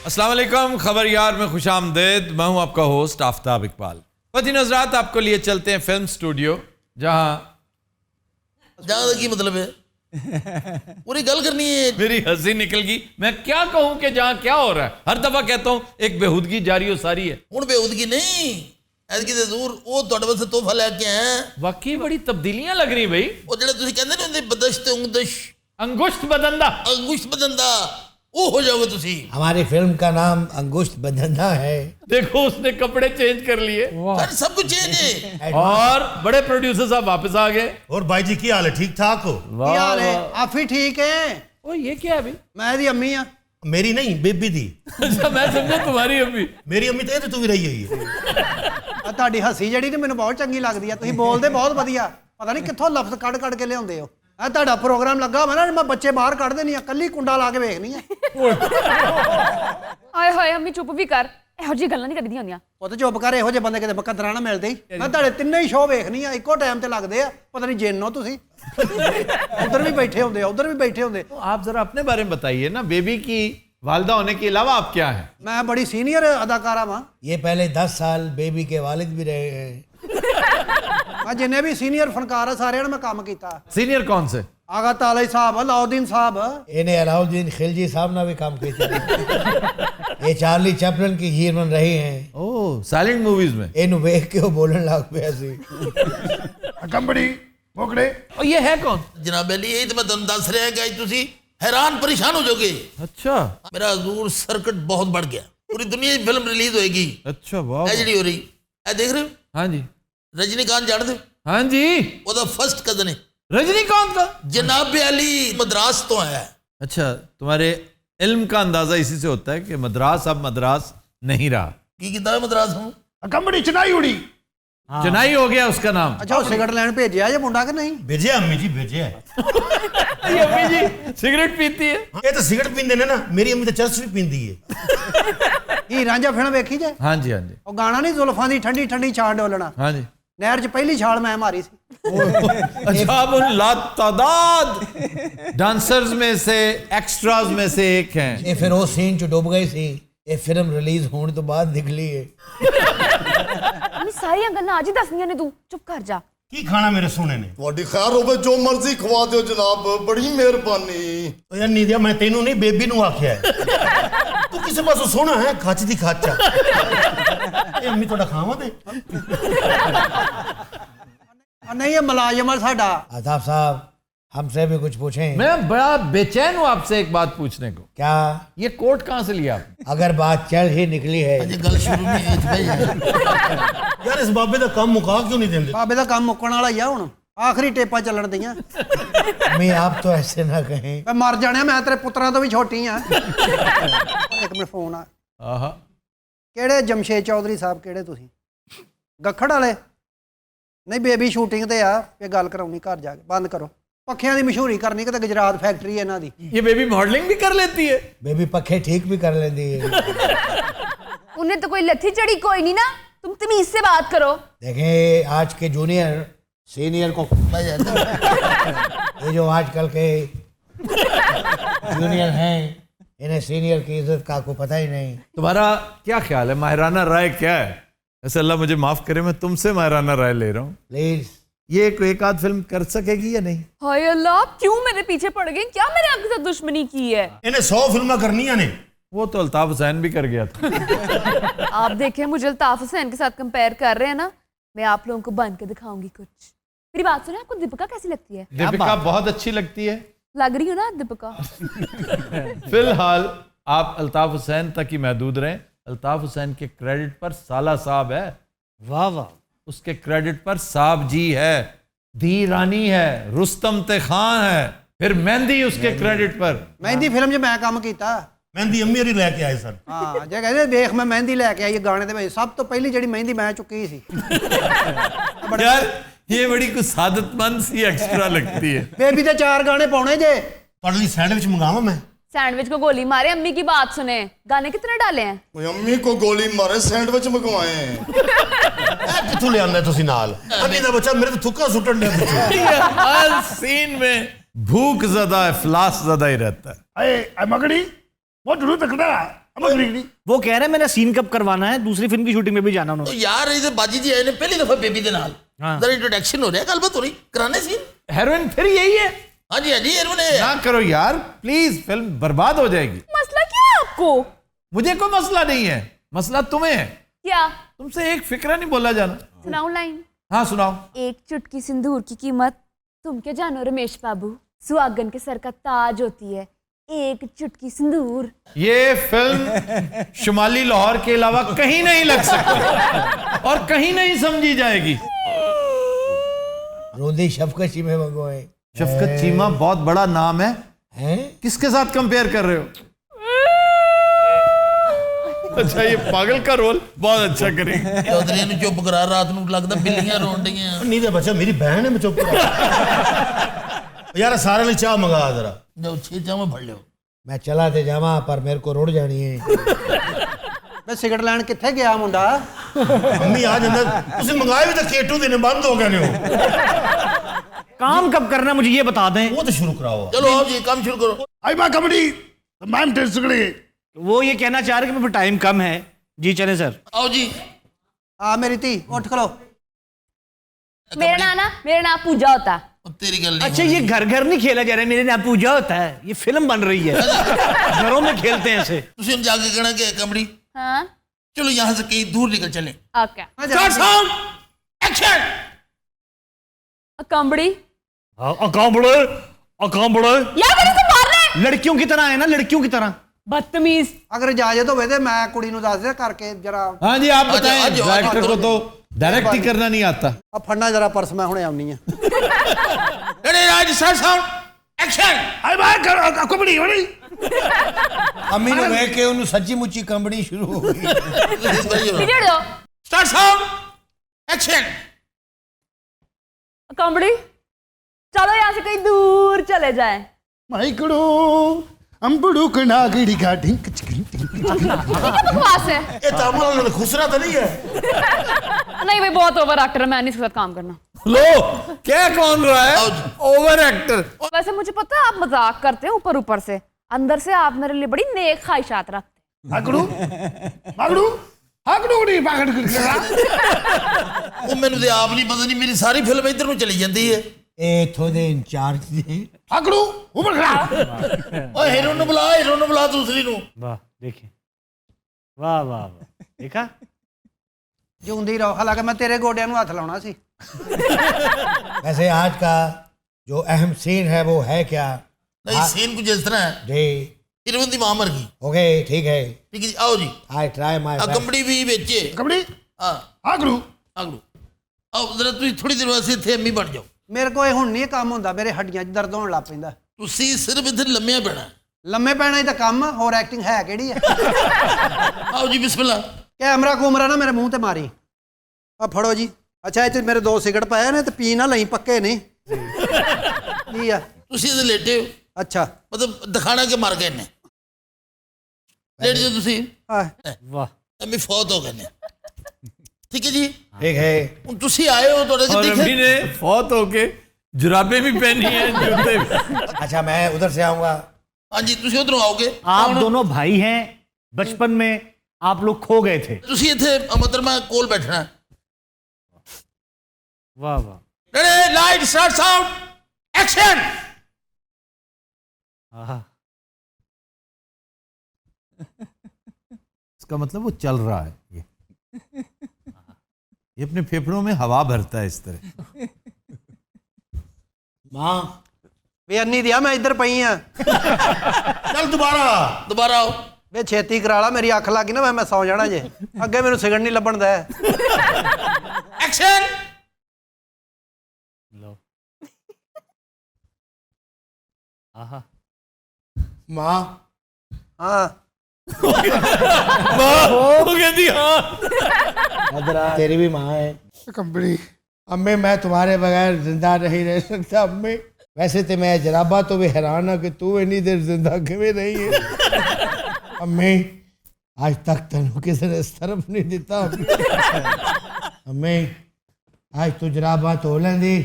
अस्सलाम वालेकुम, खबर यार में खुश आमदेद। मैं हूं आपका होस्ट आफ्ताब इकबाल। पतिन हज़रात, आपको लिए चलते हैं फिल्म स्टूडियो, जहां की मतलब है पूरी गल करनी है। मेरी हंसी निकल गई। मैं क्या कहूं कि जहां क्या हो रहा है। हर दफा कहता हूं एक बेहूदगी जारी हो सारी है। हुण बेहूदगी नहीं, ऐतकी ते दूर वो तुहाडे वास्ते तोहफा लेके आए हैं। वाकई बड़ी तब्दीलियां लग रही भाई। वो जेड़ा तुसीं कहंदे ने बदश्त उंगदश अंगुश्त बदंदा, अंगुश्त बदंदा वो हो जाओगे तुसी। हमारी फिल्म का नाम अंगुश्त बदंदा है। देखो उसने कपड़े चेंज कर लिए सर सब कुछ चेंज है। और बड़े प्रोड्यूसर साहब वापस आ गए। और भाई जी की हाल है? ठीक ठाक हो? ਕੀ ਹਾਲ ਹੈ? ਆਪ ਹੀ ਠੀਕ ਹੈ? ओ ये क्या है भाई? ਮੈਂ ਇਹਦੀ ਅੰਮੀ ਆ। मेरी नहीं, बेबी दी। अच्छा, मैं समझा तुम्हारी अम्मी। मेरी अम्मी तो तू भी रही हुई है। ਆ ਤੁਹਾਡੀ ਹੱਸੀ ਜਿਹੜੀ ਤੇ ਮੈਨੂੰ ਬਹੁਤ ਚੰਗੀ ਲੱਗਦੀ ਆ। ਤੁਸੀਂ ਬੋਲਦੇ ਬਹੁਤ ਵਧੀਆ। ਪਤਾ ਨਹੀਂ ਕਿੱਥੋਂ ਲਫ਼ਜ਼ ਕੱਢ ਕੱਢ ਕੇ ਲਿਆਉਂਦੇ ਹੋ। ਆ ਤੁਹਾਡਾ ਪ੍ਰੋਗਰਾਮ ਲੱਗਾ ਹੋਇਆ ਨਾ, ਮੈਂ ਬੱਚੇ ਬਾਹਰ ਕੱਢ ਦੇਣੀ ਆ, ਕੱਲੀ ਕੁੰਡਾ ਲਾ ਕੇ ਵੇਖਣੀ ਆ। ਆਏ ਹਾਏ ਅੰਮੀ ਚੁੱਪ ਵੀ ਕਰ, ਇਹੋ ਜਿਹੀ ਗੱਲਾਂ ਨਹੀਂ ਕਰੀਦੀਆਂ ਹੁੰਦੀਆਂ। ਉਹ ਤੇ ਚੁੱਪ ਕਰ, ਇਹੋ ਜਿਹੇ ਬੰਦੇ ਕਿਤੇ ਮੁਕੱਦਰਾਂ ਨਾ ਮਿਲਦੇ ਹੀ। ਮੈਂ ਤੁਹਾਡੇ ਤਿੰਨੇ ਹੀ ਸ਼ੋਅ ਵੇਖਣੀ ਆ, ਇੱਕੋ ਟਾਈਮ ਤੇ ਲੱਗਦੇ ਆ। ਪਤਾ ਨਹੀਂ ਜਿੰਨ ਹੋ ਤੁਸੀਂ। ਉਧਰ ਵੀ ਬੈਠੇ ਹੁੰਦੇ ਆ, ਉਧਰ ਵੀ ਬੈਠੇ ਹੁੰਦੇ। तो आप जरा अपने बारे में बताइए ना, बेबी की वालिदा होने के अलावा आप क्या हैं? ਮੈਂ ਬੜੀ ਸੀਨੀਅਰ ਅਦਾਕਾਰਾ ਵਾਂ। ये पहले 10 साल बेबी के वालिद भी रहे हैं। ਮੈਂ ਜਿੰਨੇ ਵੀ ਸੀਨੀਅਰ ਫਨਕਾਰ ਆ ਸਾਰਿਆਂ ਨਾਲ ਮੈਂ ਕੰਮ ਕੀਤਾ। सीनियर कौन से? ਆਗਾ ਤਾਲਈ ਸਾਹਿਬ, ਅਲਾਉਦੀਨ ਸਾਹਿਬ। इन्हें अलाउद्दीन खिलजी साहब ने भी काम किया। ये चार्ली चैपलिन की हीर बन रही हैं। ओह, साइलेंट मूवीज में। इन्हें देख के वो बोलने लग पे ऐसी। कंबड़ी मोकड़े। और ये है कौन? जनाब अली, यही तो मैं तुहानू दस रहा कि तुसी हैरान परेशान हो जाओगे। अच्छा मेरा हजूर सर्किट बहुत बढ़ गया। पूरी दुनिया की फिल्म रिलीज होएगी। अच्छा, वाह। ਇਹ ਜਿਹੜੀ ਹੋ ਰਹੀ ਇਹ ਦੇਖ ਰਹੇ ਹੋ? हाँ जी, रजनीकांत जान दे? हाँ जी। ਉਹਦਾ फर्स्ट कजन है रजनीकांत का? जनाब अली मद्रास तो आया है। अच्छा, तुम्हारे इल्म का अंदाजा इसी से होता है कि मद्रास अब मद्रास नहीं रहा। की किताब मद्रास हूँ। कंबड़ी चुनाई उड़ी। चेन्नई हो गया उसका नाम। ਅੱਛਾ, ਉਹ ਸਿਗਰਟ ਲੈਣ ਭੇਜਿਆ ਜੇ ਮੁੰਡਾ ਕਿ ਨਹੀਂ? भेजे अम्मी जी भेजे। ये अम्मी जी सिगरेट पीती है। ये तो सिगरेट पींदे ने ना, मेरी अम्मी तो चरस भी पींदी है। ਹੀ ਰਾਂਝਾ ਫਿਲਮ ਵੇਖੀ ਜੇ? हाँ जी, हाँ जी, ਉਹ ਗਾਣਾ ਨਹੀਂ, ਜ਼ੁਲਫਾਂ ਦੀ ਠੰਡੀ ਠੰਡੀ ਛਾਲ ਡੋਲਣਾ। हाँ जी। ਨਹਿਰ 'ਚ ਪਹਿਲੀ ਛਾਲ ਮੈਂ ਮਾਰੀ ਸੀ। अच्छा, अब उन लातादाद डांसर्स में से, एक्स्ट्राज में से एक हैं। ये फिर वो सीन जो डूब गई थी, ये फिल्म रिलीज होने तो बाद निकली है। ਅੰਮੀ ਸਾਰੀਆਂ ਗੱਲਾਂ ਅੱਜ ਹੀ ਦੱਸਣੀਆਂ ਨੇ, ਤੂੰ ਚੁੱਪ ਕਰ ਜਾ। की खाना मेरे सोने ने? ਤੁਹਾਡੀ ਖੈਰ ਹੋਵੇ, ਜੋ ਮਰਜ਼ੀ ਖਵਾ ਦਿਓ ਜਨਾਬ, ਬੜੀ ਮਿਹਰਬਾਨੀ। तो यार नहीं दिया, मैं तेनू नहीं बेबी नू आख्या है। तू किसे पास सोना है? खच दी खच। ये अम्मी थोड़ा खावा दे। ਨਹੀਂ, ਇਹ ਮੁਲਾਜ਼ਮ ਆ ਸਾਡਾ। आदाब साहब, हमसे भी कुछ पूछें। मैं बड़ा बेचैन हूं आपसे एक बात पूछने को। क्या? ये कोट कहां से लिया आपने? अगर बात चल ही निकली है अजय गल शुरू नहीं हुई थी भाई। यार इस बाबे का काम मुका क्यों नहीं देंदे? ਬਾਬੇ ਦਾ ਕੰਮ ਮੁੱਕਣ ਵਾਲਾ ਹੀ ਆ ਹੁਣ। ਆਖਰੀ ਟੇਪਾਂ ਚੱਲਣ ਦੀਆਂ। अम्मी आप तो ऐसे ना कहें। ਮੈਂ ਮਰ ਜਾਣਿਆ, ਮੈਂ ਤੇਰੇ ਪੁੱਤਰਾਂ ਤੋਂ ਵੀ ਛੋਟੀ ਆ। ਇੱਕ ਮਿੰਟ ਫੋਨ ਆ। आहा, ਕਿਹੜੇ ਜਮਸ਼ੇਦ ਚੌਧਰੀ ਸਾਹਿਬ? ਕਿਹੜੇ ਤੁਸੀਂ? ਗੱਖੜ ਵਾਲੇ? ਨਹੀਂ, ਬੇਬੀ ਸ਼ੂਟਿੰਗ ਤੇ ਆ, ਇਹ ਗੱਲ ਕਰਾਉਣੀ ਘਰ ਜਾ ਕੇ। ਬੰਦ ਕਰੋ। ਪੱਖਿਆਂ ਦੀ ਮਸ਼ਹੂਰੀ ਕਰਨੀ ਕਿਤੇ ਗੁਜਰਾਤ ਫੈਕਟਰੀ ਇਹਨਾਂ ਦੀ। ये बेबी मॉडलिंग भी कर लेती है। बेबी पखे ठीक भी कर लेती है। उन्हें तो कोई लथी चढ़ी कोई नहीं ना, तुम तमीज से बात करो। देखें, आज के जूनियर सीनियर को, ये जो आजकल के जूनियर हैं, इन्हें सीनियर की इज्जत का कोई पता ही नहीं। तुम्हारा क्या ख्याल है, माहिराना राय क्या है? ऐसे अल्लाह मुझे माफ करे, मैं तुमसे माहिराना राय ले रहा हूँ। प्लीज, ये कोई एक आध फिल्म कर सकेगी या नहीं? हाय अल्लाह, आप क्यों मेरे पीछे पड़ गए? क्या मैंने आपके साथ दुश्मनी की है? इन्हें 100 फिल्में करनी ने। वो तो अल्ताफ हुसैन भी कर गया था। आप देखें, मुझे अल्ताफ हुसैन के साथ कंपेयर कर रहे हैं ना, मैं आप लोगों को बन के दिखाऊंगी कुछ। मेरी बात सुने, आपको दीपिका कैसी लगती है? दीपिका बहुत अच्छी लगती है। लग रही हो ना दीपिका? फिलहाल आप अल्ताफ हुसैन तक ही महदूद रहें। अल्ताफ हुसैन के क्रेडिट पर साला साहब है। वाह वाह। उसके क्रेडिट पर साहब जी है, दी रानी है, रुस्तम ते खान है, फिर मेहंदी उसके क्रेडिट पर। ਮਹਿੰਦੀ ਫਿਲਮ 'ਚ ਮੈਂ ਕੰਮ ਕੀਤਾ। मेहंदी अम्मी होरी लेके आए सन। ਹਾਂ, ਜੇ ਕਹਿੰਦੇ ਦੇਖ ਮੈਂ ਮਹਿੰਦੀ ਲੈ ਕੇ ਆਈ ਗਾਣੇ ਦੇ ਵਿੱਚ, ਸਭ ਤੋਂ ਪਹਿਲੀ ਜਿਹੜੀ ਮਹਿੰਦੀ ਮੈਂ ਚੁੱਕੀ ਸੀ। यार ये बड़ी कुछ सादतमंद सी एक्स्ट्रा लगती है। ਬੇਬੀ ਦੇ 4 ਗਾਣੇ ਪਾਉਣੇ ਜੇ। ਤੁਹਾਡੇ ਲਈ ਸੈਂਡਵਿਚ ਮੰਗਾਵਾਂ ਮੈਂ? सैंडविच को गोली मारे, अम्मी की बात सुने। गाने कितने डाले हैं? कोई अम्मी को गोली मारे, सैंडविच मंगवाए हैं। किथों ले आंदा तुसी नाल? अम्मी दा बच्चा मेरे तो थुक्का सुटन दे। हर सीन में भूख ज्यादा, इफलास ज्यादा ही रहता है। अरे मगड़ी वो जरूर तकड़ा वो कह रहे हैं मेरा सीन कब करवाना है, दूसरी फिल्म की शूटिंग में भी जाना तो उन्होंने। यार ये बाजी जी आए ने पहली दफा बेबी दे नाल जरा इंट्रोडक्शन हो रहा है, गलबात हो रही, कराने सीन। हेरोइन फिर यही है? हाँ जी एरवन ना करो यार प्लीज, फिल्म बर्बाद हो जाएगी। मसला क्या है आपको? मुझे कोई मसला नहीं है, मसला तुम्हें है। क्या? तुमसे एक फिक्रा नहीं बोला जाना। सुनाऊं लाइन? हाँ सुनाओ। एक चुटकी सिंदूर की कीमत तुम क्या जानो रमेश बाबू, सुहागन के सर का ताज होती है एक चुटकी सिंदूर। ये फिल्म शुमाली लाहौर के अलावा कहीं नहीं लग सकती और कहीं नहीं समझी जाएगी। रोंदी शफकत चीमे मंगवाए। शफकत चीमा बहुत बड़ा नाम है। हैं? किसके साथ कंपेयर कर रहे हो? अच्छा ये पागल का रोल बहुत अच्छा करेंगे। चौधरी ने चुप करा, रात ਨੂੰ लगदा बिल्लियां रोन ਡੀਆਂ। नहीं तो बच्चा मेरी बहन है, मैं चुप यार सारे लिए चाह मंगा जरा। जाओ 6 चाह फड़ लियो। मैं चला ते जावा पर मेरे को रुड़ जानी है। ਮੈਂ ਸਿਗਰਟ ਲੈਣ ਕਿੱਥੇ ਗਿਆ ਮੁੰਡਾ? अम्मी आ जांदा तुसी मंगाए भी तो केटू देने बंद हो गए ने हो। काम कब करना मुझे ये बता दें। वो तो शुरू कराओ। चलो आओ जी काम शुरू करो। आई बा कबड्डी मैम टेस्ट करेंगे। वो ये कहना चाह रहे कि मेरे टाइम कम है। जी चले सर। आओ जी। ਆ ਮੇਰੀ ਧੀ ਉੱਠ ਖਲੋ। मेरा नाम पूजा होता है। तेरी गल नहीं। अच्छा ये घर घर नहीं खेला जा रहा है, मेरे यहाँ पूजा होता है, ये फिल्म बन रही है। घरों में खेलते हैं ऐसे। तुसी जाके कहना कि कबड्डी हाँ चलो यहाँ से कहीं दूर निकल चले। ओके। Start sound action. कंबड़ी अकाम बड़े यार मेरे को मार रहे हैं। लड़कियों की तरह है ना, लड़कियों की तरह। बदतमीज। ਅਗਰ ਇਜਾਜ਼ਤ ਹੋਵੇ ਤੇ ਮੈਂ ਕੁੜੀ ਨੂੰ ਦੱਸ ਦਿਆ ਕਰਕੇ ਜਰਾ हाँ जी आप बताएं। आज- आज- डायरेक्टर आज- को तो डायरेक्ट ही करना नहीं आता। ਆ ਫੜਨਾ ਜਰਾ ਪਰਸ, ਮੈਂ ਹੁਣੇ ਆਉਣੀ ਆ। Ready right start sound action. आई बा कबड्डी बड़ी अम्मी ने देख के उन्हें सच्ची मुच्ची कंबनी शुरू हो गई। पीरियड दो। Start sound action. कंबड़ी चलो यहाँ से कहीं दूर चले जाएं। माइकड़ो अंबड़ू कनागड़ी का ढिंक बकवास है। ये तामल खुसरा तो नहीं है। नहीं भाई बहुत ओवर एक्टर है, मैं नहीं इसके साथ काम करना। लो क्या कौन रहा है ओवर एक्टर। वैसे मुझे पता है आप मजाक करते हैं ऊपर ऊपर से, अंदर से आप मेरे लिए बड़ी नेक ख्वाहिशात रखते हैं। आगड़ू मागड़ू आगड़ू नहीं पागड़ वो मैंने तो आप नहीं पता नहीं मेरी सारी फिल्म इधर में चली जाती है। ए थोड़े इंचार्ज ने आगड़ू ऊपर खड़ा। ओए हीरोइन नु बुला दूसरी नु। वाह देखिए, वाह वाह वाह, देखा। ਜਿਉਂਦੀ ਰਹੋ। ਹਾਲਾਂਕਿ ਮੈਂ ਤੇਰੇ ਗੋਡਿਆਂ ਨੂੰ ਹੱਥ ਲਾਉਣਾ ਸੀ। वैसे आज का जो अहम सीन है वो है क्या? नहीं सीन कुछ इस तरह है। जी हीरोइन दी मां मर गई। ओके ठीक है। ठीक है जी आओ जी। आई ट्राई माय आ कंबड़ी भी बेचे। कबड्डी हां आगड़ू आगड़ू आओ जरा तुम थोड़ी देर वास्ते इथे अम्मी बन जाओ। ਮੇਰੇ ਕੋਲ ਹੁਣ ਨਹੀਂ ਇਹ ਕੰਮ ਹੁੰਦਾ, ਮੇਰੇ ਹੱਡੀਆਂ 'ਚ ਦਰਦ ਹੋਣ ਲੱਗ ਪੈਂਦਾ। ਤੁਸੀਂ ਸਿਰਫ ਇਧਰ ਲੰਮਿਆ ਪੈਣਾ। ਲੰਮੇ ਪੈਣਾ ਹੀ ਤਾਂ ਕੰਮ ਆ, ਹੋਰ ਐਕਟਿੰਗ ਹੈ ਕਿਹੜੀ ਆ? आओ जी बिस्मिल्लाह। ਕੈਮਰਾ ਕੂਮਰਾ ਨਾ ਮੇਰੇ ਮੂੰਹ ਤੇ ਮਾਰੀ। ਆ ਫੜੋ ਜੀ। ਅੱਛਾ ਇਹ 'ਚ ਮੇਰੇ 2 ਸਿਗਰਟ ਪਏ ਨੇ ਤੇ ਪੀ ਨਾ ਲਈ, ਪੱਕੇ ਨਹੀਂ। ਕੀ ਆ? ਤੁਸੀਂ ਇਧਰ ਲੇਟੇ ਹੋ ਅੱਛਾ ਮਤਲਬ ਦਿਖਾਣਾ ਕਿ ਮਰ ਗਏ ਨੇ। ਲੇਟ ਜਾਓ ਤੁਸੀਂ। ਆ वाह ਅਮੀ ਫੌਤ ਹੋ ਗਏ ਨੇ। ठीक है जी ठीक है। ਹੁਣ ਤੁਸੀਂ ਆਏ ਹੋ ਤੁਹਾਡੇ और से अम्मी दिखे। ने फौत होके जुराबे भी पहनी है, जूते भी। अच्छा मैं उधर से आऊंगा। हाँ जी ਤੁਸੀਂ ਉਧਰੋਂ ਆਓਗੇ। आप दोनों भाई हैं, बचपन में आप लोग खो गए थे। ਤੁਸੀਂ ਇੱਥੇ ਮਤਲਬ ਮੈਂ ਕੋਲ ਬੈਠਣਾ। वाह वाह। Ready light start sound action. आहा, इसका मतलब वो चल रहा है। ये अपने फेफड़ों में हवा भरता है इस तरह। माँ ਵੇ ਅੰਨੀ ਦਿਆ ਮੈਂ ਇੱਧਰ ਪਈ ਆ। चल दोबारा आओ। ਵੇ ਛੇਤੀ ਕਰਾ ਲਾ, ਮੇਰੀ ਅੱਖ ਲੱਗ ਗਈ ਨਾ, ਮੈਂ ਸੌ ਜਾਣਾ ਜੇ। ਅੱਗੇ ਮੈਨੂੰ ਸਿਗਰਟ ਨਹੀਂ ਲੱਭਣ ਦਾ। एक्शन। लो आहा, माँ ਹਾਂ वो कहती हाँ। अदरा तेरी भी माँ है। कंबड़ी अम्मी मैं तुम्हारे बगैर जिंदा नहीं रह सकता अम्मी। वैसे तो मैं जराबा तो भी हैरान है कि तू इतनी देर जिंदा किਵੇਂ नहीं है। अम्मी आज तक तेन किसी ने इस तरफ नहीं दिता। अम्मी आज तू जराबा धो लेंदी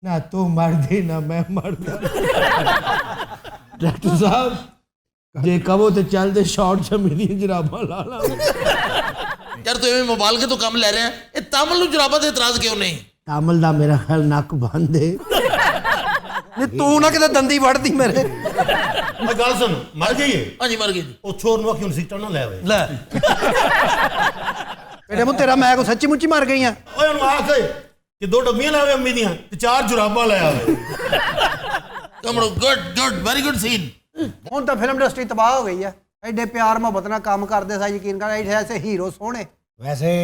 ना, तू मरदी ना मैं मरदा। डॉक्टर साहब जे कहो तो चल दे शॉर्ट च मेरी जराबा ला ला यार तू एवें मोबाइल के तो कम ले रहे हैं ये तामल नूं जुराबां ते इतराज क्यों नहीं तामल दा मेरा ख्याल नक बंद है ਨਹੀਂ ਤੂੰ ਨਾ ਕਿਤੇ ਦੰਦੀ ਵੜਦੀ ਮੇਰੇ मैं गल सुन मर गई है हाँ जी मर गई जी ਉਹ ਛੋਰ ਨੂੰ ਆਖੀ ਹੁਣ ਸੀਟਾਂ ਨਾ ਲੈ ਆਵੇ ਲੈ ਬੇਟੇ ਮੂੰ ਤੇਰਾ ਮੈਂ ਕੋ ਸੱਚੀ ਮੁੱਚੀ ਮਰ ਗਈ ਆ ਓਏ ਉਹਨੂੰ ਆਖ ਕਿ 2 ਡੱਬੀਆਂ ਲੈ ਆਵੇ ਅੰਮੀ ਦੀਆਂ ਤੇ 4 ਜੁਰਾਬਾਂ ਲੈ ਆਵੇ कमरो गुड वेरी गुड सीन ਹੁਣ ਤਾਂ ਫਿਲਮ ਇੰਡਸਟਰੀ ਤਬਾਹ ਹੋ ਗਈ ਆ ਐਡੇ ਪਿਆਰ ਮੁਹੱਬਤ ਨਾਲ ਕੰਮ ਕਰਦੇ ਸਾਂ ਯਕੀਨ ਕਰ ऐसे हीरो सोने वैसे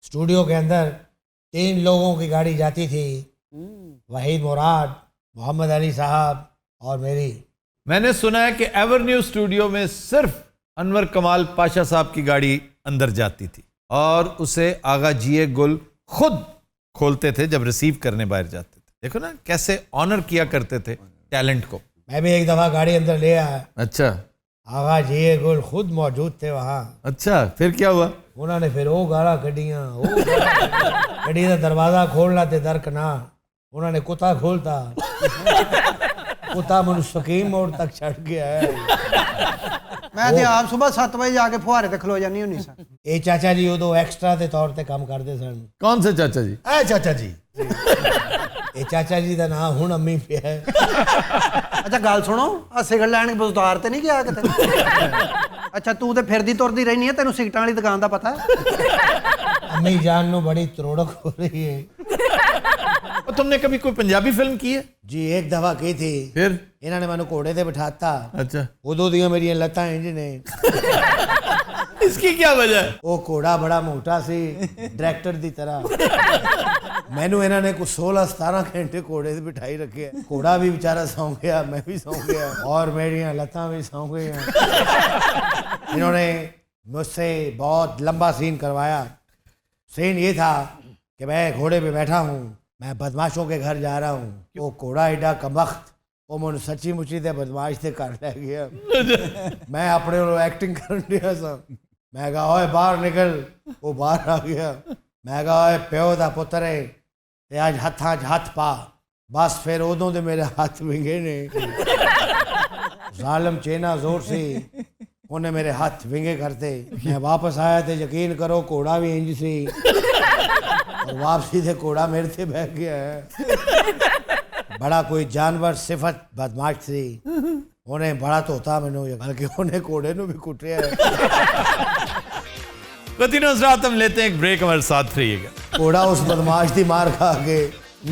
स्टूडियो के अंदर 3 लोगों की गाड़ी जाती थी वहीद मुराद मोहम्मद अली साहब और मेरी मैंने सुना है कि एवरन्यू स्टूडियो में सिर्फ अनवर कमाल पाशा साहब की गाड़ी अंदर जाती थी और उसे आगा जीए गुल खुद खोलते थे जब रिसीव करने बाहर जाते थे। देखो ना कैसे ऑनर किया करते थे टैलेंट को। मैं भी एक दफ़ा गाड़ी अंदर ले आया अच्छा आगा जी गुल खुद मौजूद थे वहाँ अच्छा फिर क्या हुआ? उन्होंने फिर वो गाला कड्डियाँ गड्डी का दरवाज़ा खोलना ते दरक ना उन्होंने कुत्ता खोलता कुत्ता मैनू सकीम मोड़ तक छड़ गया है ਮੈਂ ਤੇ ਆਪ ਸਵੇਰ 7 ਵਜੇ ਜਾ ਕੇ ਫੁਹਾਰੇ ਤੇ ਖਲੋ ਜਾਂਦੀ ਹੁੰਦੀ ਸਾਂ ये चाचा जी उदो एक्स्ट्रा के तौर पर काम करते सन कौन से चाचा जी? ਐ ਚਾਚਾ ਜੀ ये चाचा जी का नाम हुण अम्मी पे है ਅੱਛਾ ਗੱਲ ਸੁਣੋ ਆ ਸਿਗਰਟ ਲੈਣ ਬਜ਼ਾਰ ਤੇ ਨਹੀਂ ਗਿਆ ਕਿਤੇ ਅੱਛਾ ਤੂੰ ਤੇ ਫਿਰਦੀ ਤੁਰਦੀ ਰਹਿਨੀ ਹੈ ਤੈਨੂੰ ਸਿਗਰਟਾਂ ਵਾਲੀ ਦੁਕਾਨ ਦਾ ਪਤਾ अम्मी जान नु बड़ी त्रोड़क हो रही है और तुमने कभी कोई पंजाबी फिल्म की है? जी एक दफा की थी फिर? इन्होंने मैंने घोड़े ते बिठाता अच्छा उदो दियां मेरियां लत्तां इंज ने इसकी क्या वजह है? वो घोड़ा बड़ा मोटा सी डायरेक्टर दी तरह मैनू इन्होंने कुछ 16-17 घंटे घोड़े ते बिठाई रखे घोड़ा भी बेचारा सौ गया मैं भी सौ गया और मेरियां लत्तां भी सौ गई इन्होंने मुझसे बहुत लंबा सीन करवाया। सीन ये था कि मैं घोड़े पे बैठा हूँ मैं बदमाशों के घर जा रहा हूँ वो घोड़ा एडा कमबख्त वो मैंने सच्ची मुची ते बदमाश से कर लै गया मैं अपने एक्टिंग कर दिया सा मैं कहा ओए बाहर निकल वो बाहर आ गया मैं कहा ओए प्यो दा पुत्र है ते आज हत्थां च हत्थ पा बस फिर उदों ते मेरे हत्थ विंगे ने जालिम चेना जोर से उन्हें मेरे हाथ विंगे करते मैं वापस आया तो यकीन करो घोड़ा भी इंज सी और वापसी से घोड़ा मेरे से बह गया है बड़ा कोई जानवर सिफत बदमाश सी उन्हें बड़ा तोता मैनू बल्कि उन्हें घोड़े नू भी कुटिया है हजरात हम लेते हैं एक ब्रेक हमारे साथ रहिएगा। घोड़ा उस बदमाश की मार खा के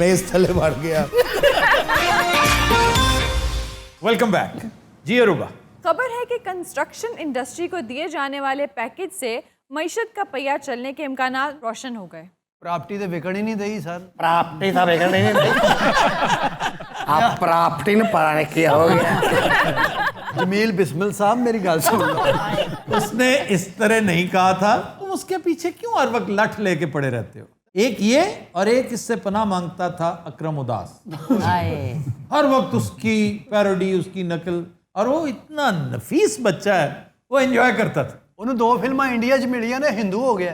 मेज थले बढ़ गया। वेलकम बैक जी अरूबा। खबर है कि कंस्ट्रक्शन इंडस्ट्री को दिए जाने वाले पैकेज से मईशत का पहिया चलने के इम्कानात रोशन हो गए। ਪ੍ਰਾਪਰਟੀ ਤੇ ਵਿਕਣ ਹੀ ਨਹੀਂ ਦਈ ਸਰ प्राप्ति था बेगन नहीं आप प्राप्ति ने पढ़ाने किया हो गया ਜਮੀਲ ਬਿਸमिल साहब मेरी गल सुन लो उसने इस तरह नहीं कहा था तुम उसके पीछे क्यों हर वक्त लठ लेके पड़े रहते हो? एक ये और एक इससे पनाह मांगता था अकरम उदास हर वक्त उसकी पैरोडी उसकी नकल और वो इतना नफीस बच्चा है वो एंजॉय करता था। ਉਹਨੂੰ 2 ਫਿਲਮਾਂ ਇੰਡੀਆ 'ਚ ਮਿਲੀਆਂ ਨੇ ਹਿੰਦੂ ਹੋ ਗਿਆ